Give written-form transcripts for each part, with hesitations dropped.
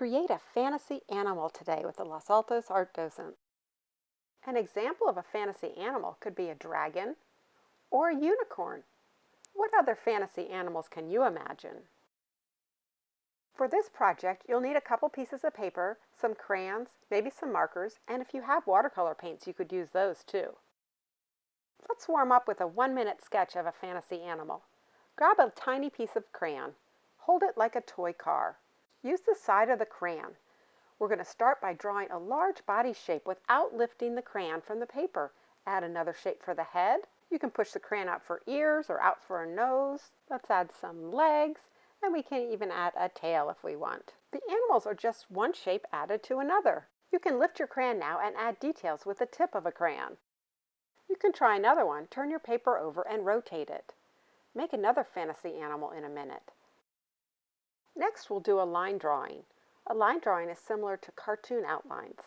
Create a fantasy animal today with the Los Altos art docent. An example of a fantasy animal could be a dragon or a unicorn. What other fantasy animals can you imagine? For this project, you'll need a couple pieces of paper, some crayons, maybe some markers, and if you have watercolor paints, you could use those too. Let's warm up with a 1-minute sketch of a fantasy animal. Grab a tiny piece of crayon. Hold it like a toy car. Use the side of the crayon. We're going to start by drawing a large body shape without lifting the crayon from the paper. Add another shape for the head. You can push the crayon out for ears or out for a nose. Let's add some legs, and we can even add a tail if we want. The animals are just one shape added to another. You can lift your crayon now and add details with the tip of a crayon. You can try another one. Turn your paper over and rotate it. Make another fantasy animal in a minute. Next, we'll do a line drawing. A line drawing is similar to cartoon outlines.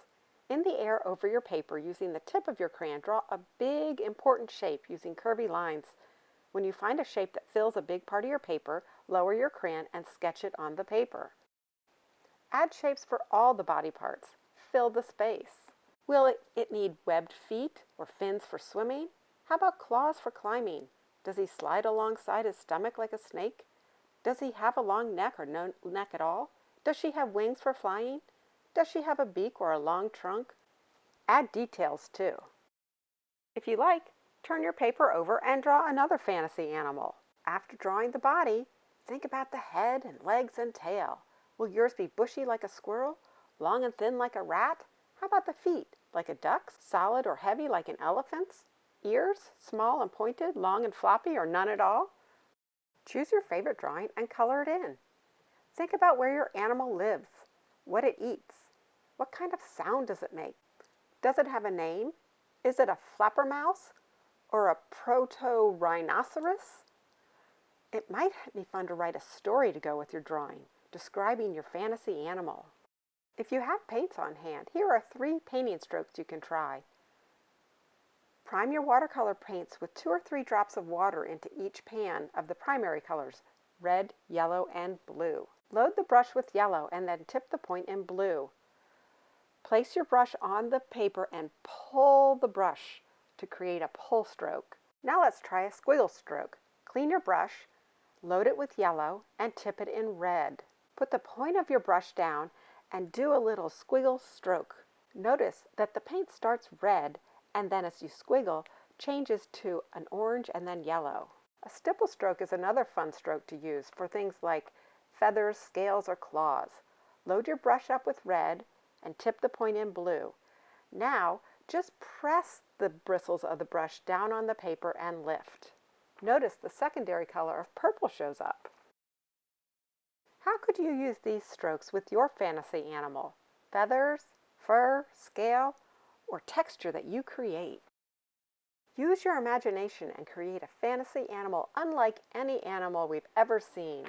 In the air over your paper, using the tip of your crayon, draw a big, important shape using curvy lines. When you find a shape that fills a big part of your paper, lower your crayon and sketch it on the paper. Add shapes for all the body parts. Fill the space. Will it need webbed feet or fins for swimming? How about claws for climbing? Does he slide alongside his stomach like a snake? Does he have a long neck or no neck at all? Does she have wings for flying? Does she have a beak or a long trunk? Add details too. If you like, turn your paper over and draw another fantasy animal. After drawing the body, think about the head and legs and tail. Will yours be bushy like a squirrel? Long and thin like a rat? How about the feet? Like a duck's? Solid or heavy like an elephant's? Ears? Small and pointed, long and floppy, or none at all? Choose your favorite drawing and color it in. Think about where your animal lives, what it eats. What kind of sound does it make? Does it have a name? Is it a flapper mouse or a proto-rhinoceros? It might be fun to write a story to go with your drawing, describing your fantasy animal. If you have paints on hand, here are 3 painting strokes you can try. Prime your watercolor paints with 2 or 3 drops of water into each pan of the primary colors, red, yellow, and blue. Load the brush with yellow and then tip the point in blue. Place your brush on the paper and pull the brush to create a pull stroke. Now let's try a squiggle stroke. Clean your brush, load it with yellow, and tip it in red. Put the point of your brush down and do a little squiggle stroke. Notice that the paint starts red and then as you squiggle, changes to an orange and then yellow. A stipple stroke is another fun stroke to use for things like feathers, scales, or claws. Load your brush up with red and tip the point in blue. Now, just press the bristles of the brush down on the paper and lift. Notice the secondary color of purple shows up. How could you use these strokes with your fantasy animal? Feathers, fur, scale, or texture that you create. Use your imagination and create a fantasy animal unlike any animal we've ever seen.